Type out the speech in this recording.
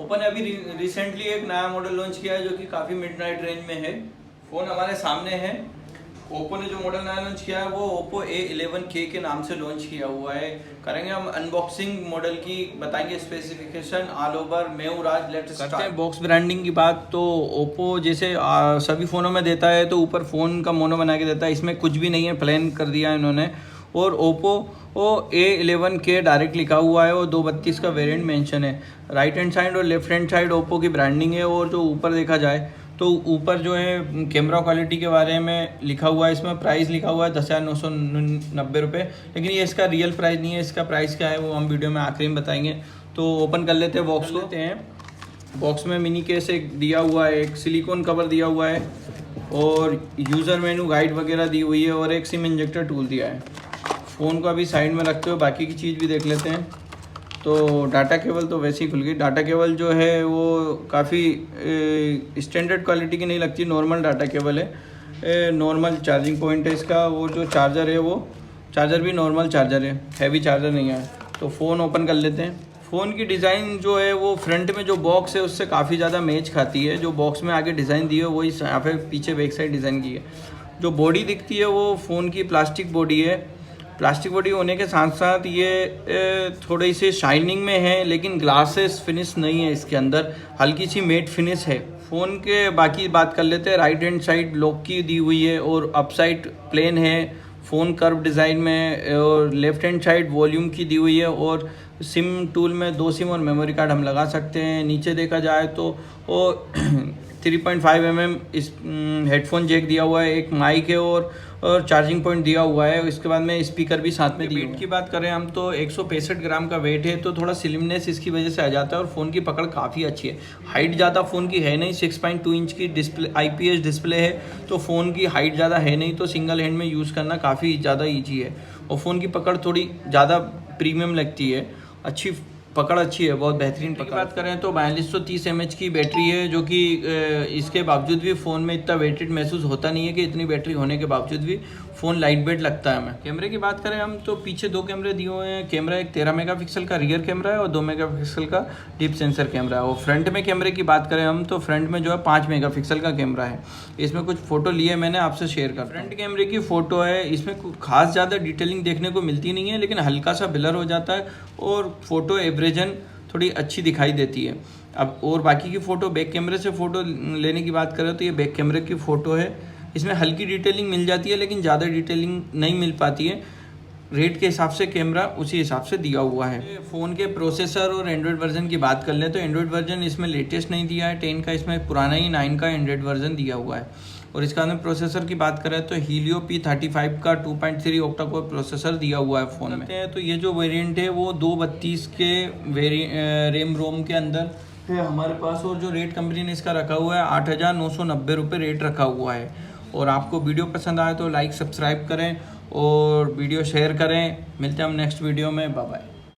Oppo ने अभी recently एक नया मॉडल लॉन्च किया है जो कि काफ़ी मिडनाइट रेंज में है। फ़ोन हमारे सामने है। ओप्पो ने जो मॉडल नया लॉन्च किया है वो ओप्पो A11K के नाम से लॉन्च किया हुआ है। करेंगे हम अनबॉक्सिंग मॉडल की, बताएंगे स्पेसिफिकेशन ऑल ओवर। मैं हूँ राज, लेट्स करते हैं बॉक्स ब्रांडिंग की बात। तो ओप्पो जैसे सभी फ़ोनों में देता है तो ऊपर फ़ोन का मोनो बना के देता है, इसमें कुछ भी नहीं है, प्लेन कर दिया है इन्होंने। और ओप्पो A11K डायरेक्ट लिखा हुआ है और 232 का वेरिएंट मेंशन है। राइट हैंड साइड और लेफ्ट हैंड साइड ओप्पो की ब्रांडिंग है। और जो ऊपर देखा जाए तो ऊपर जो है कैमरा क्वालिटी के बारे में लिखा हुआ है, इसमें प्राइस लिखा हुआ है 10,990 रुपये, लेकिन ये इसका रियल प्राइस नहीं है। इसका प्राइस क्या है वो हम वीडियो में आखिरी में बताएंगे। तो ओपन कर लेते हैं बॉक्स को। बॉक्स में मिनी केस एक दिया हुआ है, एक सिलिकॉन कवर दिया हुआ है और यूज़र मेनू गाइड वगैरह दी हुई है और एक सिम इंजेक्टर टूल दिया है। फ़ोन को अभी साइड में रखते हुए बाकी की चीज़ भी देख लेते हैं। तो डाटा केबल तो वैसे ही खुल गई। डाटा केबल जो है वो काफ़ी स्टैंडर्ड क्वालिटी की नहीं लगती, नॉर्मल डाटा केबल है। नॉर्मल चार्जिंग पॉइंट है इसका। वो जो चार्जर है वो चार्जर भी नॉर्मल चार्जर है, हैवी चार्जर नहीं है। तो फ़ोन ओपन कर लेते हैं। फ़ोन की डिज़ाइन जो है वो फ्रंट में जो बॉक्स है उससे काफ़ी ज़्यादा मैच खाती है। जो बॉक्स में आगे डिज़ाइन दी है वही यहाँ पे पीछे बैक साइड डिज़ाइन की है। जो बॉडी दिखती है वो फ़ोन की प्लास्टिक बॉडी है। प्लास्टिक बॉडी होने के साथ साथ ये थोड़ी सी शाइनिंग में है, लेकिन ग्लासेस फिनिश नहीं है इसके अंदर, हल्की सी मेट फिनिश है। फ़ोन के बाकी बात कर लेते हैं। राइट हैंड साइड लॉक की दी हुई है और अप साइड प्लेन है, फ़ोन कर्व डिज़ाइन में। और लेफ्ट हैंड साइड वॉल्यूम की दी हुई है और सिम टूल में 2 सिम और मेमोरी कार्ड हम लगा सकते हैं। नीचे देखा जाए तो वो 3.5 mm इस हेडफोन जैक दिया हुआ है, एक माइक है और चार्जिंग पॉइंट दिया हुआ है। इसके बाद में स्पीकर भी साथ में दिए। वेट की बात करें हम तो 165 ग्राम का वेट है, तो थोड़ा स्लिमनेस इसकी वजह से आ जाता है। और फ़ोन की पकड़ काफ़ी अच्छी है। हाइट ज़्यादा फ़ोन की है नहीं, 6.2 इंच की डिस्प्ले IPS डिस्प्ले है, तो फ़ोन की हाइट ज़्यादा है नहीं, तो सिंगल हैंड में यूज़ करना काफ़ी ज़्यादा ईजी है। और फ़ोन की पकड़ थोड़ी ज़्यादा प्रीमियम लगती है, अच्छी पकड़ अच्छी है, बहुत बेहतरीन पकड़। बात करें तो 4230 mAh की बैटरी है, जो कि इसके बावजूद भी फ़ोन में इतना वेटेड महसूस होता नहीं है कि इतनी बैटरी होने के बावजूद भी फ़ोन लाइट वेट लगता है हमें। कैमरे की बात करें हम तो पीछे 2 कैमरे दिए हुए हैं। कैमरा एक 13 मेगापिक्सल का रियर कैमरा है और 2 मेगापिक्सल का डीप सेंसर कैमरा है। और फ्रंट में कैमरे की बात करें हम तो फ्रंट में जो है 5 मेगापिक्सल का कैमरा है। इसमें कुछ फ़ोटो लिए मैंने आपसे शेयर कर। फ्रंट कैमरे की फ़ोटो है, इसमें खास ज़्यादा डिटेलिंग देखने को मिलती नहीं है, लेकिन हल्का सा ब्लर हो जाता है और फ़ोटो एवरेजन थोड़ी अच्छी दिखाई देती है। अब और बाकी की फ़ोटो बैक कैमरे से फ़ोटो लेने की बात करें तो ये बैक कैमरे की फ़ोटो है। इसमें हल्की डिटेलिंग मिल जाती है, लेकिन ज़्यादा डिटेलिंग नहीं मिल पाती है। रेट के हिसाब से कैमरा उसी हिसाब से दिया हुआ है। फ़ोन के प्रोसेसर और एंड्रॉयड वर्जन की बात कर लें तो एंड्रॉयड वर्जन इसमें लेटेस्ट नहीं दिया है 10 का, इसमें पुराना ही 9 का एंड्रॉयड वर्जन दिया हुआ है। और इसका अंदर प्रोसेसर की बात करें तो हीलियो P35 का 2.3 ऑक्टा कोर प्रोसेसर दिया हुआ है फ़ोन में। तो ये जो वेरिएंट है वो 232 के रैम रोम के अंदर है हमारे पास। और जो रेट कंपनी ने इसका रखा हुआ है 8,990 रुपये रेट रखा हुआ है। और आपको वीडियो पसंद आए तो लाइक सब्सक्राइब करें और वीडियो शेयर करें। मिलते हैं हम नेक्स्ट वीडियो में। Bye bye.